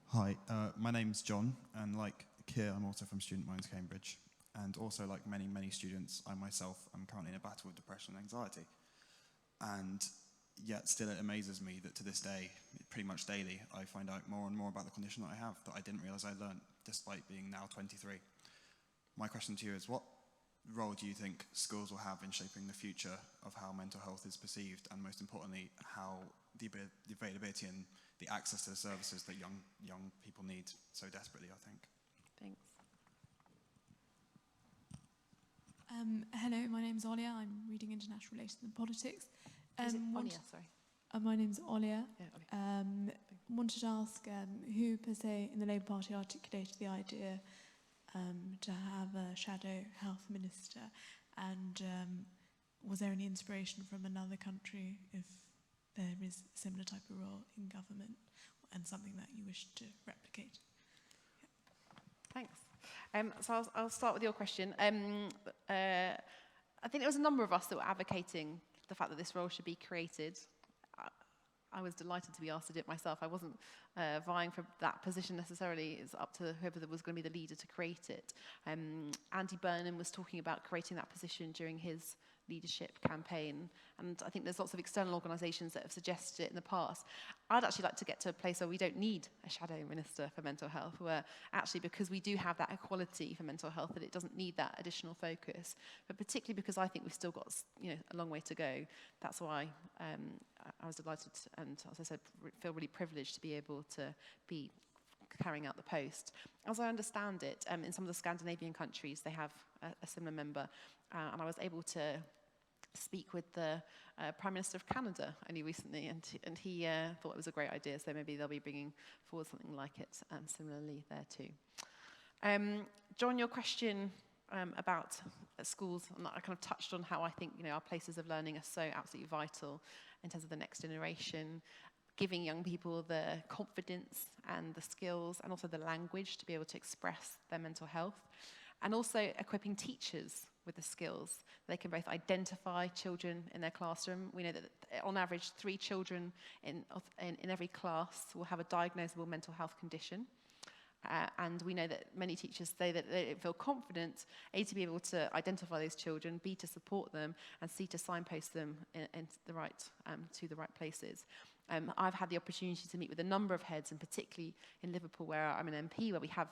Hi, my name's John, and like Keir, I'm also from Student Minds Cambridge, and also like many, many students, I myself am currently in a battle with depression and anxiety, and yet still it amazes me that to this day, pretty much daily, I find out more and more about the condition that I have that I didn't realise I learned, despite being now 23. My question to you is, what role do you think schools will have in shaping the future of how mental health is perceived, and most importantly, how the availability and the access to the services that young people need so desperately, I think? Thanks. Hello, my name's Olia. I'm reading International Relations and Politics. Is it Olia, sorry? My name's Olia. Yeah, Olia. Wanted to ask who, per se, in the Labour Party articulated the idea to have a shadow health minister, and was there any inspiration from another country if there is a similar type of role in government and something that you wish to replicate? Thanks. So I'll start with your question. I think there was a number of us that were advocating the fact that this role should be created. I was delighted to be asked to do it myself. I wasn't vying for that position necessarily. It's up to whoever was going to be the leader to create it. Andy Burnham was talking about creating that position during his leadership campaign, and I think there's lots of external organisations that have suggested it in the past. I'd actually like to get to a place where we don't need a shadow minister for mental health, where actually, because we do have that equality for mental health, that it doesn't need that additional focus. But particularly because I think we've still got a long way to go. That's why I was delighted, and as I said, feel really privileged to be able to be carrying out the post. As I understand it, in some of the Scandinavian countries, they have a similar member, and I was able to speak with the Prime Minister of Canada only recently, and he thought it was a great idea, so maybe they'll be bringing forward something like it similarly there too. John, your question about schools, and I kind of touched on how I think our places of learning are so absolutely vital in terms of the next generation, giving young people the confidence and the skills and also the language to be able to express their mental health, and also equipping teachers with the skills. They can both identify children in their classroom. We know that on average 3 children in every class will have a diagnosable mental health condition. And we know that many teachers say that they don't feel confident, A, to be able to identify those children, B, to support them, and C, to signpost them in the right, to the right places. I've had the opportunity to meet with a number of heads, and particularly in Liverpool, where I'm an MP, where we have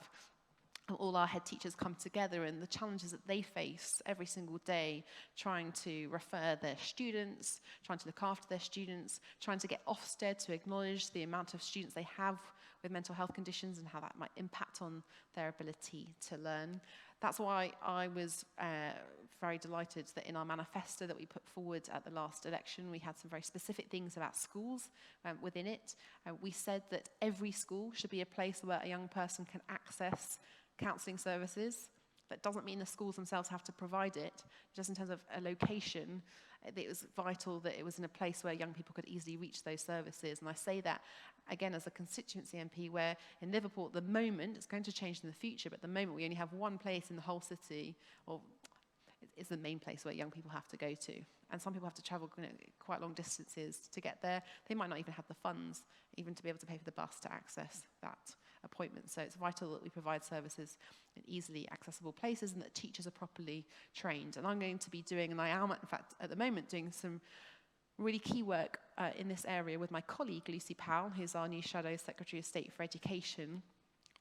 all our head teachers come together, and the challenges that they face every single day, trying to refer their students, trying to look after their students, trying to get Ofsted to acknowledge the amount of students they have with mental health conditions and how that might impact on their ability to learn. That's why I was very delighted that in our manifesto that we put forward at the last election, we had some very specific things about schools within it. We said that every school should be a place where a young person can access counselling services. That doesn't mean the schools themselves have to provide it. Just in terms of a location, it was vital that it was in a place where young people could easily reach those services. And I say that, again, as a constituency MP, where in Liverpool at the moment, it's going to change in the future, but at the moment we only have one place in the whole city, or it's the main place where young people have to go to. And some people have to travel quite long distances to get there. They might not even have the funds even to be able to pay for the bus to access that appointment. So it's vital that we provide services in easily accessible places and that teachers are properly trained. And I'm going to be doing, and I am in fact at the moment doing some really key work in this area with my colleague Lucy Powell, who's our new Shadow Secretary of State for Education,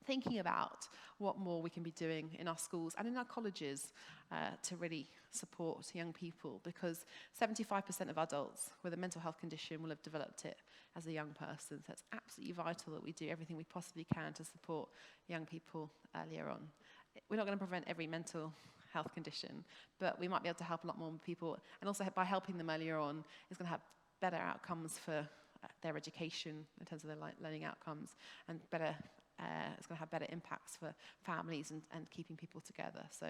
thinking about what more we can be doing in our schools and in our colleges to really support young people, because 75% of adults with a mental health condition will have developed it as a young person. So it's absolutely vital that we do everything we possibly can to support young people earlier on. We're not going to prevent every mental health condition, but we might be able to help a lot more people, and also by helping them earlier on, it's going to have better outcomes for their education in terms of their learning outcomes, and better it's going to have better impacts for families and keeping people together. So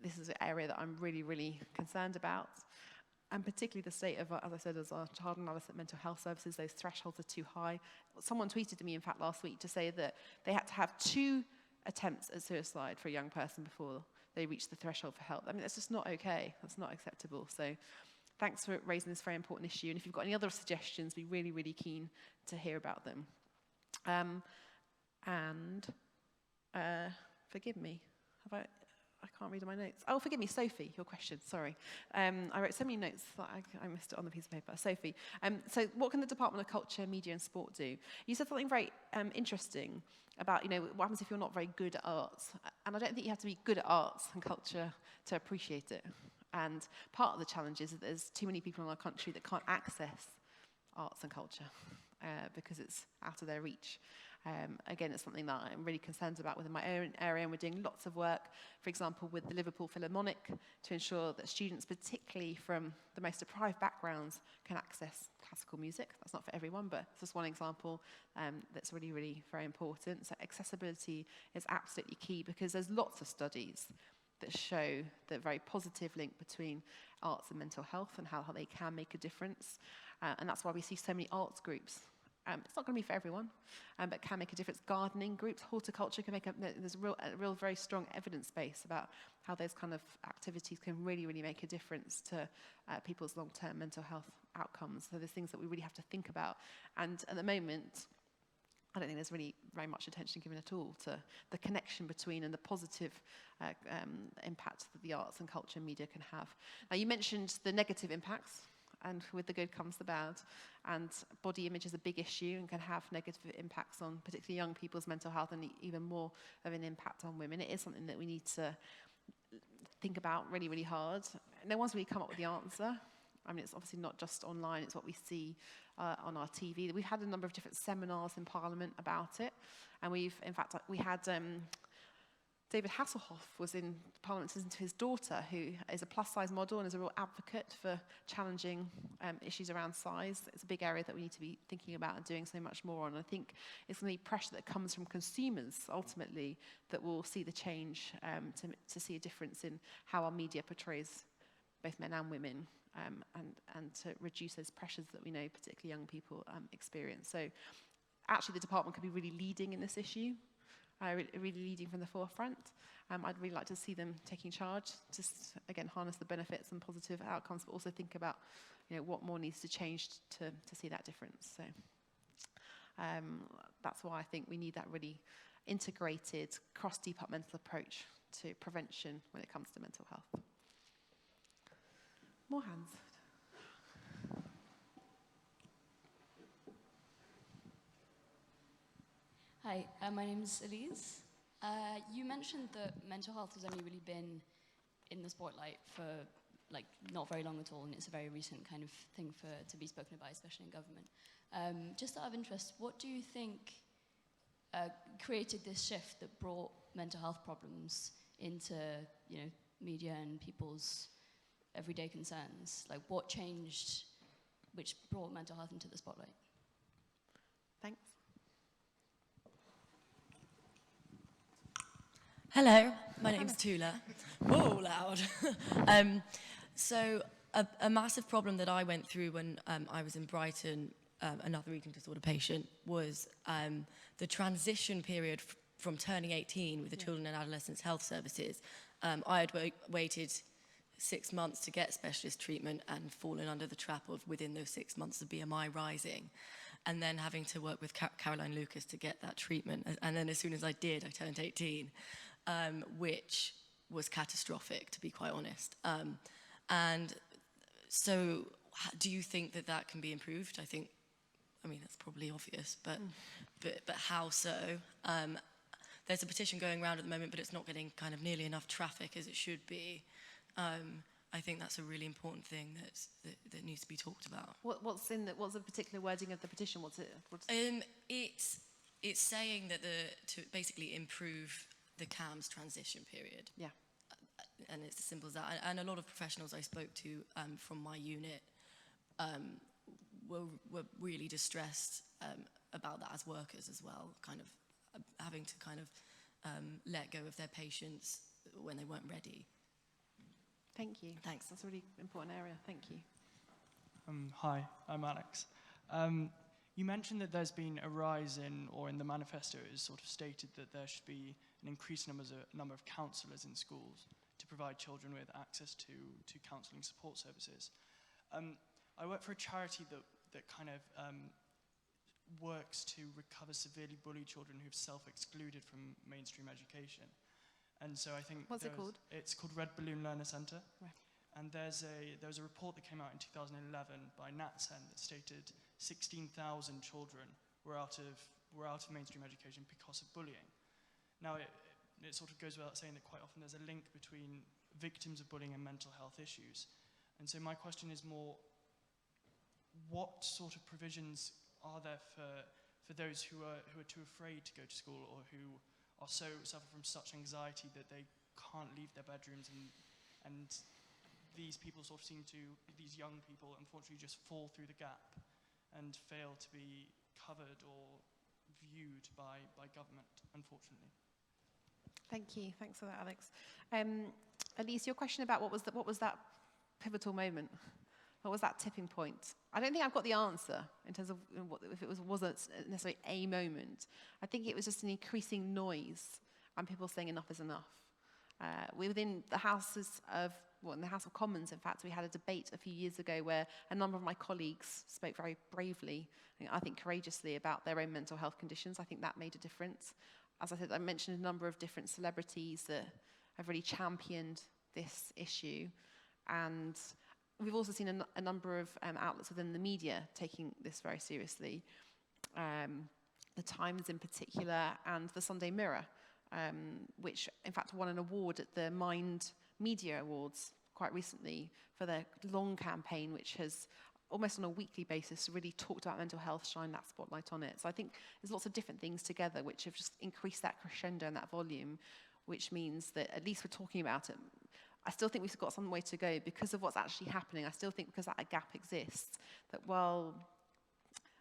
this is an area that I'm really, really concerned about. And particularly the state of, as I said, as our child and adolescent mental health services, those thresholds are too high. Someone tweeted to me, in fact, last week to say that they had to have 2 attempts at suicide for a young person before they reach the threshold for help. I mean, that's just not okay. That's not acceptable. So thanks for raising this very important issue. And if you've got any other suggestions, we're really, really keen to hear about them. Forgive me, I can't read my notes. Oh, forgive me, Sophie, your question, sorry. I wrote so many notes that I missed it on the piece of paper. Sophie, so what can the Department of Culture, Media and Sport do? You said something very interesting about, what happens if you're not very good at arts? And I don't think you have to be good at arts and culture to appreciate it. And part of the challenge is that there's too many people in our country that can't access arts and culture because it's out of their reach. Again, it's something that I'm really concerned about within my own area, and we're doing lots of work, for example, with the Liverpool Philharmonic to ensure that students, particularly from the most deprived backgrounds, can access classical music. That's not for everyone, but it's just one example that's really, really very important. So accessibility is absolutely key, because there's lots of studies that show the very positive link between arts and mental health and how they can make a difference. And that's why we see so many arts groups. It's not going to be for everyone, but can make a difference. Gardening groups, horticulture can make there's a real very strong evidence base about how those kind of activities can really, really make a difference to people's long-term mental health outcomes. So there's things that we really have to think about. And at the moment, I don't think there's really very much attention given at all to the connection between and the positive impact that the arts and culture and media can have. Now, you mentioned the negative impacts, and with the good comes the bad. And body image is a big issue and can have negative impacts on particularly young people's mental health, and even more of an impact on women. It is something that we need to think about really, really hard. No one's really come up with the answer. I mean, it's obviously not just online, it's what we see on our TV. We've had a number of different seminars in Parliament about it. And we had David Hasselhoff was in Parliament listening to his daughter, who is a plus-size model and is a real advocate for challenging issues around size. It's a big area that we need to be thinking about and doing so much more on. I think it's going to be pressure that comes from consumers, ultimately, that will see the change to see a difference in how our media portrays both men and women, and to reduce those pressures that we know particularly young people experience. So actually the department could be really leading in this issue. Really leading from the forefront. I'd really like to see them taking charge, just again harness the benefits and positive outcomes, but also think about what more needs to change to see that difference. So that's why I think we need that really integrated, cross-departmental approach to prevention when it comes to mental health. More hands. Hi, my name's Elise. You mentioned that mental health has only really been in the spotlight for like not very long at all, and it's a very recent kind of thing to be spoken about, especially in government. Just out of interest, what do you think created this shift that brought mental health problems into, you know, media and people's everyday concerns? Like, what changed which brought mental health into the spotlight? Thanks. Hello, my name's Tula. Whoa, loud. So a massive problem that I went through when I was in Brighton, another eating disorder patient, was the transition period from turning 18 with the Children and Adolescents Health Services. I had waited 6 months to get specialist treatment and fallen under the trap of within those 6 months of BMI rising, and then having to work with Caroline Lucas to get that treatment. And then as soon as I did, I turned 18. Which was catastrophic, to be quite honest. And so do you think that that can be improved? I mean, that's probably obvious, but how so? There's a petition going around at the moment, but it's not getting kind of nearly enough traffic as it should be. I think that's a really important thing that needs to be talked about. What's the particular wording of the petition? It's saying that to basically improve the CAMS transition period. Yeah. And it's as simple as that. And a lot of professionals I spoke to from my unit were really distressed about that as workers as well, kind of having to kind of let go of their patients when they weren't ready. Thank you. Thanks. That's a really important area. Thank you. Hi, I'm Alex. You mentioned that there's been a rise in the manifesto, it is sort of stated that there should be an increased number of counsellors in schools to provide children with access to counselling support services. I work for a charity that kind of works to recover severely bullied children who've self-excluded from mainstream education. And so I think... What's it called? It's called Red Balloon Learner Centre. Right. And there was a report that came out in 2011 by NatSen that stated 16,000 children were out of mainstream education because of bullying. Now, it sort of goes without saying that quite often there's a link between victims of bullying and mental health issues. And so my question is more, what sort of provisions are there for those who are too afraid to go to school, or who are suffer from such anxiety that they can't leave their bedrooms, and these people sort of these young people unfortunately just fall through the gap and fail to be covered or viewed by government, unfortunately. Thank you. Thanks for that, Alex. Elise, your question about what was that pivotal moment? What was that tipping point? I don't think I've got the answer in terms of if it wasn't necessarily a moment. I think it was just an increasing noise and people saying enough is enough. Within the in the House of Commons, in fact, we had a debate a few years ago where a number of my colleagues spoke very bravely, I think courageously, about their own mental health conditions. I think that made a difference. As I said, I mentioned a number of different celebrities that have really championed this issue. And we've also seen a number of outlets within the media taking this very seriously. The Times in particular, and the Sunday Mirror, which in fact won an award at the Mind Media Awards quite recently for their long campaign, which has almost on a weekly basis really talked about mental health, shine that spotlight on it. So I think there's lots of different things together which have just increased that crescendo and that volume, which means that at least we're talking about it. I still think we've got some way to go because of what's actually happening. I still think because that gap exists, that while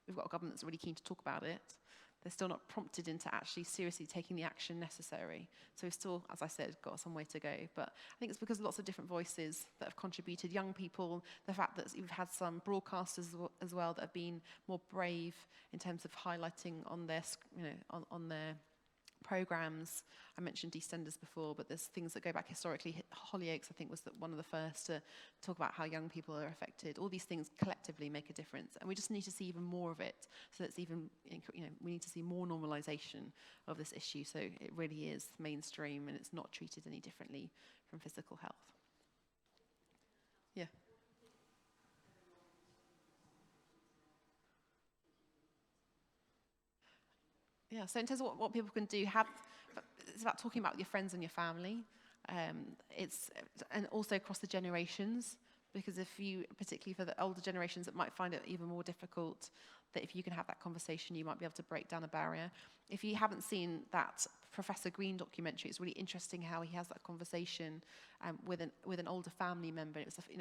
we've got a government that's really keen to talk about it, they're still not prompted into actually seriously taking the action necessary. So we've still, as I said, got some way to go. But I think it's because of lots of different voices that have contributed, young people, the fact that you've had some broadcasters as well that have been more brave in terms of highlighting on their, on their programs. I mentioned EastEnders before, but there's things that go back historically. Hollyoaks, I think, was one of the first to talk about how young people are affected. All these things collectively make a difference, and we just need to see even more of it. So it's even, we need to see more normalization of this issue. So it really is mainstream, and it's not treated any differently from physical health. Yeah. Yeah, so in terms of what people can do, it's about talking about your friends and your family. And also across the generations, because particularly for the older generations that might find it even more difficult, that if you can have that conversation, you might be able to break down a barrier. If you haven't seen that Professor Green documentary, it's really interesting how he has that conversation with an older family member. It was, in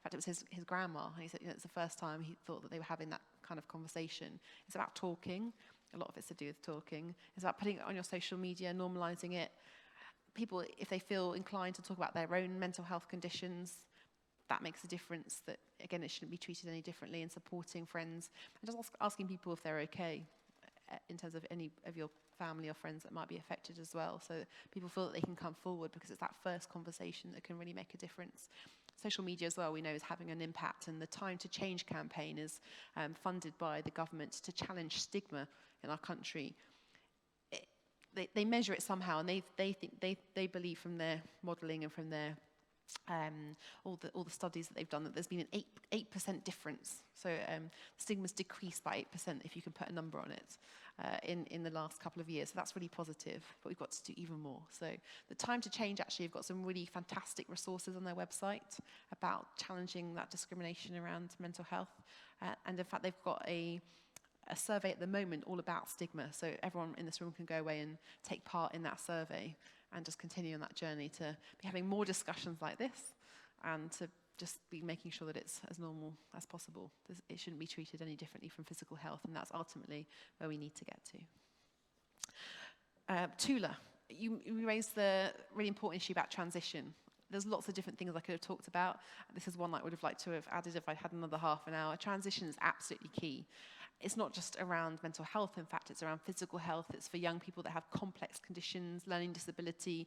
fact, it was his grandma, and he said it's the first time he thought that they were having that kind of conversation. It's about talking. A lot of it's to do with talking. It's about putting it on your social media, normalizing it. People, if they feel inclined to talk about their own mental health conditions, that makes a difference. That, again, it shouldn't be treated any differently, and supporting friends. And just asking people if they're okay in terms of any of your family or friends that might be affected as well. So people feel that they can come forward, because it's that first conversation that can really make a difference. Social media as well, we know, is having an impact, and the Time to Change campaign is funded by the government to challenge stigma in our country. They measure it somehow, and they believe from their modelling and from their all the studies that they've done that there's been an 8% difference. So stigma's decreased by 8%, if you can put a number on it, in the last couple of years. So that's really positive, but we've got to do even more. So the Time to Change actually have got some really fantastic resources on their website about challenging that discrimination around mental health. And in fact, they've got a survey at the moment all about stigma. So everyone in this room can go away and take part in that survey and just continue on that journey to be having more discussions like this, and to just be making sure that it's as normal as possible. It shouldn't be treated any differently from physical health, and that's ultimately where we need to get to. Tula, you raised the really important issue about transition. There's lots of different things I could have talked about. This is one that I would have liked to have added if I had another half an hour. Transition is absolutely key. It's not just around mental health, in fact, it's around physical health. It's for young people that have complex conditions, learning disability.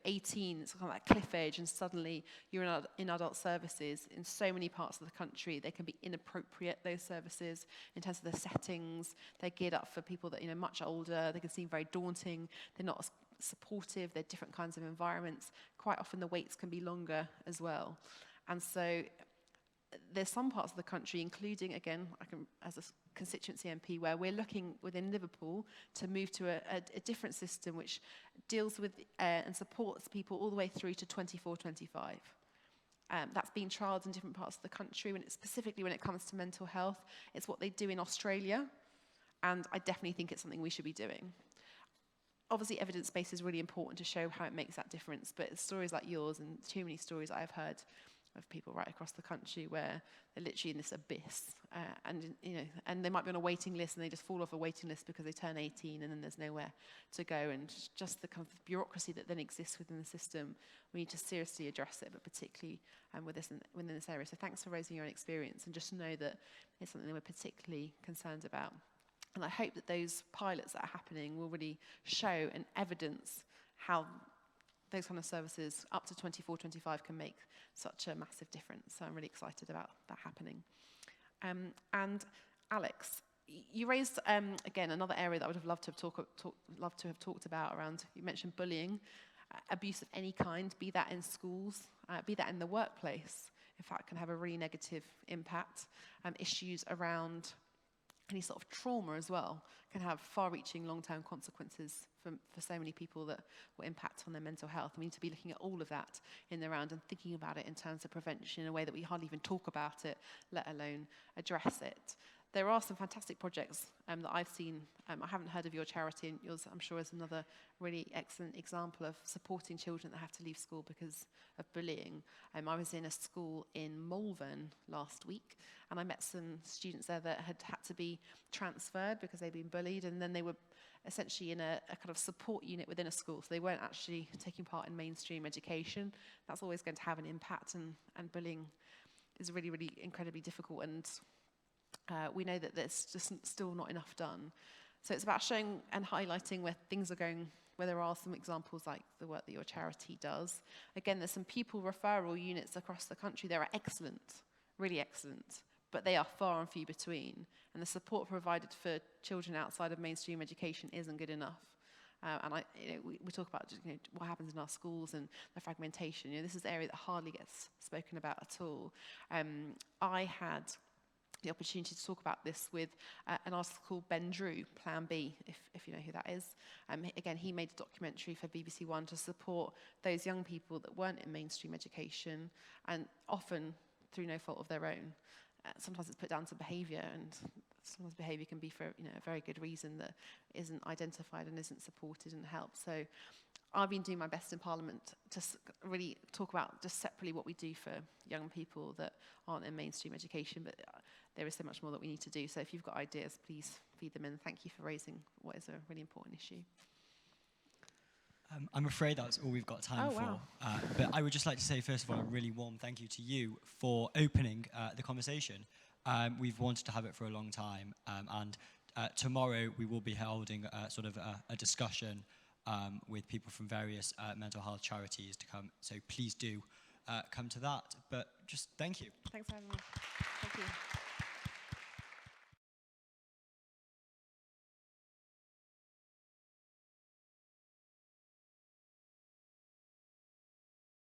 18, it's kind of like cliff edge, and suddenly you're in adult services. In so many parts of the country, they can be inappropriate, those services, in terms of the settings. They're geared up for people that are much older. They can seem very daunting. They're not as supportive. They're different kinds of environments. Quite often the waits can be longer as well. And so there's some parts of the country, including, again, as a constituency MP, where we're looking within Liverpool to move to a different system which deals with and supports people all the way through to 24-25. That's been trialled in different parts of the country, specifically when it comes to mental health. It's what they do in Australia, and I definitely think it's something we should be doing. Obviously, evidence base is really important to show how it makes that difference, but stories like yours, and too many stories I've heard of people right across the country where they're literally in this abyss, and they might be on a waiting list, and they just fall off a waiting list because they turn 18, and then there's nowhere to go, and just the kind of bureaucracy that then exists within the system. We need to seriously address it, but particularly within this area. So thanks for raising your own experience, and just know that it's something that we're particularly concerned about. And I hope that those pilots that are happening will really show and evidence how those kind of services up to 24-25 can make such a massive difference. So I'm really excited about that happening. And Alex, you raised, again, another area that I would have loved to have talked about around, you mentioned bullying, abuse of any kind, be that in schools, be that in the workplace. In fact, can have a really negative impact. Issues around any sort of trauma as well can have far-reaching long-term consequences for so many people that will impact on their mental health. We need to be looking at all of that in the round and thinking about it in terms of prevention in a way that we hardly even talk about it, let alone address it. There are some fantastic projects that I've seen. I haven't heard of your charity, and yours, I'm sure, is another really excellent example of supporting children that have to leave school because of bullying. I was in a school in Malvern last week, and I met some students there that had to be transferred because they'd been bullied, and then they were essentially in a kind of support unit within a school, so they weren't actually taking part in mainstream education. That's always going to have an impact, and bullying is really, really incredibly difficult, and we know that there's just still not enough done. So it's about showing and highlighting where things are going, where there are some examples like the work that your charity does. Again, there's some pupil referral units across the country. They are excellent, really excellent, but they are far and few between. And the support provided for children outside of mainstream education isn't good enough. We talk about what happens in our schools and the fragmentation. This is an area that hardly gets spoken about at all. I had the opportunity to talk about this with an artist called Ben Drew, Plan B, if you know who that is. Again, he made a documentary for BBC One to support those young people that weren't in mainstream education, and often through no fault of their own. Sometimes it's put down to behaviour, and sometimes behaviour can be for a very good reason that isn't identified and isn't supported and helped. So I've been doing my best in Parliament to really talk about just separately what we do for young people that aren't in mainstream education, but there is so much more that we need to do. So if you've got ideas, please feed them in. Thank you for raising what is a really important issue. I'm afraid that's all we've got time for. But I would just like to say, first of all, a really warm thank you to you for opening the conversation. We've wanted to have it for a long time, and tomorrow we will be holding a discussion with people from various mental health charities to come. So please do come to that. But just thank you. Thanks for having me. Thank you.